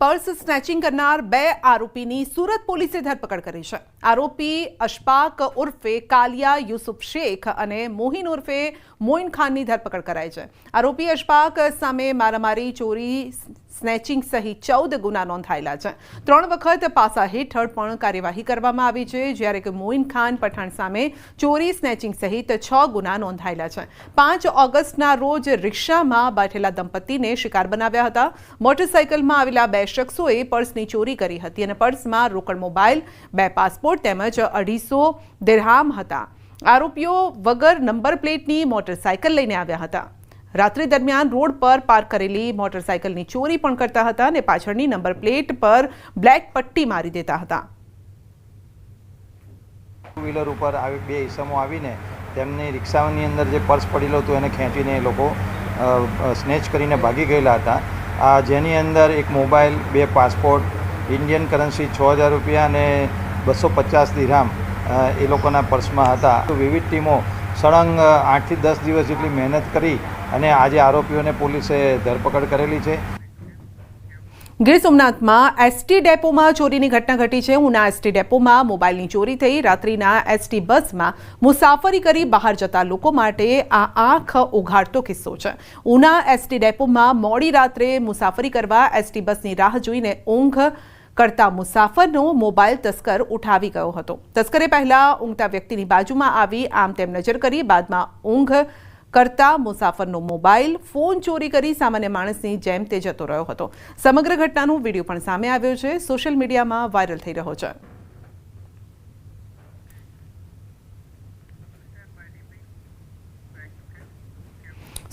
Purse snatching करनार 2 आरोपीनी सूरत પોલીસે ધરપકડ કરી છે। આરોપી અશફાક ઉર્ફે કાલિયા યુસુફ શેખ અને મોહિન ઉર્ફે મોઇન ખાનની ધરપકડ કરાઈ છે। આરોપી અશફાક સામે મારામારી, ચોરી, સ્નેચિંગ સહિત 14 ગુના નોંધાયેલા છે। 3 વખત પાસા હેઠળ પણ કાર્યવાહી કરવામાં આવી છે, જ્યારે કે મોઇન ખાન પઠાણ સામે ચોરી, સ્નેચિંગ સહિત 6 ગુના નોંધાયેલા છે। 5 ઓગસ્ટના રોજ રિક્ષામાં બેઠેલા દંપતીને શિકાર બનાવ્યા હતા। મોટરસાઇકલમાં આવેલા 2 શખ્સોએ પર્સની ચોરી કરી હતી અને પર્સમાં રોકડ મોબાઈલ, 2 પાસપોર્ટ તેમજ 250 દિરહામ હતા। આરોપીઓ વગર નંબર પ્લેટની મોટરસાઇકલ લઈને આવ્યા હતા। રાત્રિ દરમિયાન રોડ પર પાર્ક કરેલી મોટરસાઇકલની ચોરી પણ કરતા હતા અને પાછળની નંબર પ્લેટ પર બ્લેક પટ્ટી મારી દેતા હતા। ટુ વ્હીલર ઉપર આવી 2 ઈસમો આવીને તેમની રિક્ષાની અંદર જે પર્સ પડેલું હતું એને ખેંચીને એ લોકો સ્નેચ કરીને ભાગી ગયેલા હતા। જેની અંદર એક મોબાઈલ, 2 પાસપોર્ટ, ઇન્ડિયન કરન્સી 6000 રૂપિયા અને 250 દિરહામ એ લોકોના પર્સમાં હતા। તો વિવિધ ટીમો સળંગ 8 થી 10 દિવસ જેટલી મહેનત કરી અને આજે આરોપીઓને પોલીસે ધરપકડ કરેલી છે। ગીર સોમનાથમાં એસટી ડેપોમાં ચોરીની ઘટના ઘટી છે। ઉના એસટી ડેપોમાં મોબાઈલની ચોરી થઈ। રાત્રિના એસટી બસમાં મુસાફરી કરી બહાર જતા લોકો માટે આ આંખ ઉઘાડતો કિસ્સો છે। ઉના એસટી ડેપોમાં મોડી રાત્રે મુસાફરી કરવા એસટી બસની રાહ જોઈને ઊંઘ કરતા મુસાફરનો મોબાઈલ તસ્કર ઉઠાવી ગયો હતો। તસ્કરે પહેલા ઊંઘતા વ્યક્તિની બાજુમાં આવી આમ તેમ નજર કરી, બાદમાં ઊંઘ કરતા મુસાફરનો મોબાઈલ, ફોન ચોરી કરી સામાન્ય માણસની જેમ તે જતો રહ્યો હતો। સમગ્ર ઘટનાનો વિડીયો પણ સામે આવ્યો છે, સોશિયલ મીડિયામાં વાયરલ થઈ રહ્યો છે।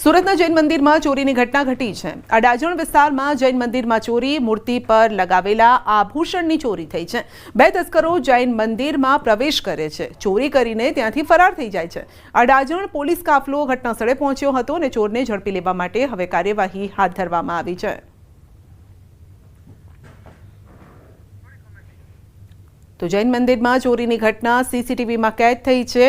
સુરતના જૈન મંદિરમાં ચોરીની ઘટના ઘટી છે। અડાજણ વિસ્તારમાં જૈન મંદિરમાં ચોરી, મૂર્તિ પર લગાવેલા આભૂષણની ચોરી થઈ છે। 2 તસ્કરો જૈન મંદિરમાં પ્રવેશ કરે છે, ચોરી કરીને ત્યાંથી ફરાર થઈ જાય છે। અડાજણ પોલીસ કાફલો ઘટનાસ્થળે પહોંચ્યો હતો અને ચોરને ઝડપી લેવા માટે હવે કાર્યવાહી હાથ ધરવામાં આવી છે। તો જૈન મંદિરમાં ચોરીની ઘટના સીસીટીવીમાં કેદ થઈ છે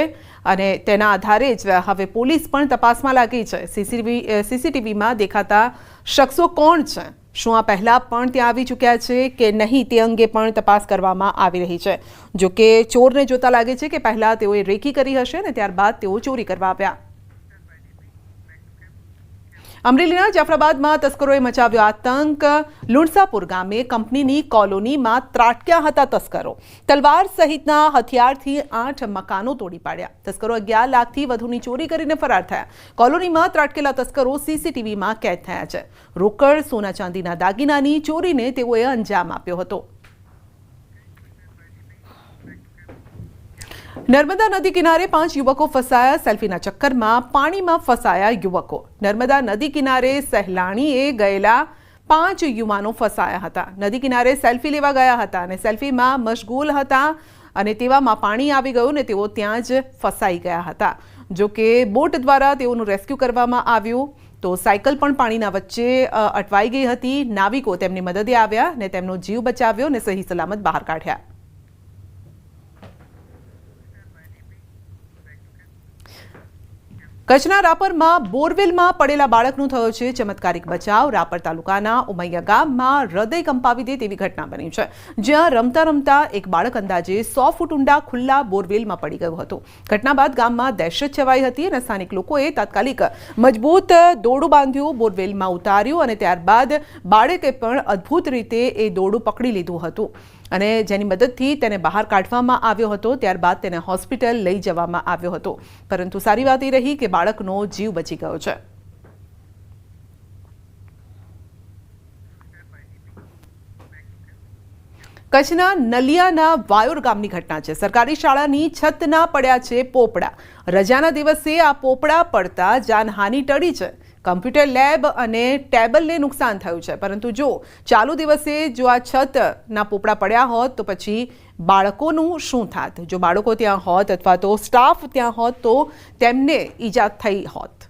અને તેના આધારે જ હવે પોલીસ પણ તપાસમાં લાગી છે। સીસીટીવીમાં દેખાતા શખ્સો કોણ છે, શું આ પહેલા પણ ત્યાં આવી ચૂક્યા છે કે નહીં તે અંગે પણ તપાસ કરવામાં આવી રહી છે। જો કે ચોરને જોતા લાગે છે કે પહેલા તેઓએ રેકી કરી હશે અને ત્યારબાદ તેઓ ચોરી કરવા આવ્યા। અમરેલીના જાફરાબાદમાં તસ્કરોએ મચાવ્યો આતંક। લુણસાપુર ગામે કંપનીની કોલોનીમાં ત્રાટક્યા હતા તસ્કરો। તલવાર સહિતના હથિયારથી 8 મકાનો તોડી પાડ્યા। તસ્કરો 11 લાખથી વધુની ચોરી કરીને ફરાર થયા। કોલોનીમાં ત્રાટકેલા તસ્કરો સીસીટીવીમાં કેદ થયા છે। રોકડ, સોના ચાંદીના દાગીનાની ચોરીને તેઓએ અંજામ આપ્યો હતો। નર્મદા નદી કિનારે 5 યુવકો ફસાયા। સેલ્ફીના ચક્કરમાં પાણીમાં ફસાયા યુવકો। નર્મदा નદી કિનારે સહેલાણીએ ગયેલા 5 યુવાનો ફસાયા હતા। નદી કિનારે સેલ્ફી લેવા ગયા હતા અને સેલ્ફીમાં મશગુલ હતા અને તેવામાં પાણી આવી ગયું ને તેઓ ત્યાં જ ફસાઈ ગયા હતા। જો કે બોટ દ્વારા તેઓનું રેસ્ક્યુ કરવામાં આવ્યું તો સાયકલ પણ પાણીના વચ્ચે અટવાઈ ગઈ હતી। નાવિકો તેમની મદદે આવ્યા અને તેમનો જીવ બચાવ્યો અને સહી સલામત બહાર કાઢ્યા। કચ્છના રાપરમાં બોરવેલમાં પડેલા બાળકનો થયો છે ચમત્કારિક બચાવ। રાપર તાલુકાના ઉમૈયા ગામમાં હૃદય કંપાવી દે તેવી ઘટના બની છે, જ્યાં રમતા રમતા એક બાળક અંદાજે 100 ફૂટ ઊંડા ખુલ્લા બોરવેલમાં પડી ગયું હતું। ઘટના બાદ ગામમાં દહેશત છવાઈ હતી અને સ્થાનિક લોકોએ તાત્કાલિક મજબૂત દોરડું બાંધ્યું, બોરવેલમાં ઉતાર્યું અને ત્યારબાદ બાળકે પણ અદ્ભુત રીતે એ દોરડું પકડી લીધું હતું અને જેની મદદથી તેને બહાર કાઢવામાં આવ્યો હતો। ત્યારબાદ તેને હોસ્પિટલ લઈ જવામાં આવ્યો હતો, પરંતુ સારી વાત એ રહી કે બાળકનો જીવ બચી ગયો છે। કચ્છના નલિયાના વાયોર ગામની ઘટના છે। સરકારી શાળાની છતના પડ્યા છે પોપડા। રજાના દિવસે આ પોપડા પડતા જાનહાનિ ટળી છે। કમ્પ્યુટર લેબ અને ટેબલને નુકસાન થયું છે, પરંતુ જો ચાલુ દિવસે જો આ છતના પોપડા પડ્યા હોત તો પછી બાળકોનું શું થાત? જો બાળકો ત્યાં હોત અથવા તો સ્ટાફ ત્યાં હોત તો તેમને ઈજા થઈ હોત।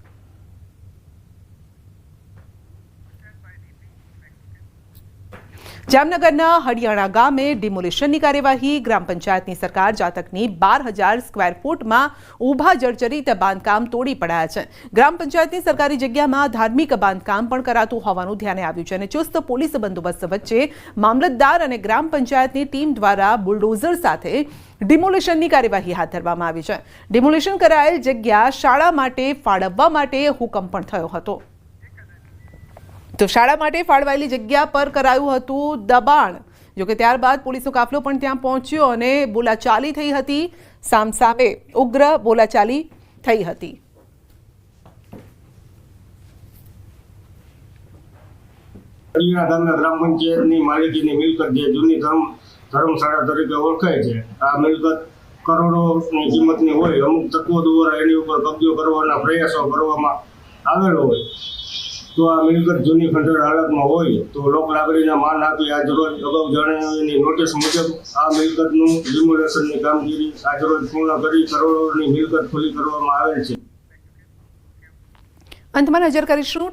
જામનગરના હડિયાણા ગામે ડિમોલિશનની કાર્યવાહી. ગ્રામ પંચાયતની સરકાર જાતકની 12,000 સ્ક્વેર ફૂટમાં ઊભા જર્જરિત બાંધકામ તોડી પડાયા છે. ગ્રામ પંચાયતની સરકારી જગ્યામાં ધાર્મિક બાંધકામ પણ કરાતું હોવાનું ધ્યાને આવ્યું છે અને ચુસ્ત પોલીસ બંદોબસ્ત વચ્ચે મામલતદાર અને ગ્રામ પંચાયતની ટીમ દ્વારા બુલડોઝર સાથે ડિમોલિશનની કાર્યવાહી હાથ ધરવામાં આવી છે. ડિમોલિશન કરાયેલ જગ્યા શાળા માટે ફાળવવા માટે હુકમ પણ થયો હતો. તો શાળા માટે ફાળવાયેલી જગ્યા પર કરાયું હતું દબાણ. જોકે ત્યારબાદ પોલીસનો કાફલો પણ ત્યાં પહોંચ્યો અને બોલાચાલી થઈ હતી. સામસામે ઉગ્ર બોલાચાલી થઈ હતી. ગ્રામ પંચાયતની માલિકીની મિલકત જે જૂની ધર્મશાળા તરીકે ઓળખાય છે, આ મિલકત કરોડોની કિંમતની હોય. અમુક તત્વો દ્વારા એની ઉપર કબજો કરવાના પ્રયાસો કરવામાં આવેલો હોય તો આ મિલકત જૂની ખંડેર હાલતમાં હોય તો લોક લાગણીના માન આપી આજરોજ અગાઉ જણાવેલી નોટિસ મુજબ આ મિલકતનું ડિમોલેશનની કામગીરી આજરોજ પૂર્ણ કરી કરોડોની મિલકત ખુલ્લી કરવામાં આવેલ છે. અંતમાં નજર કરીશું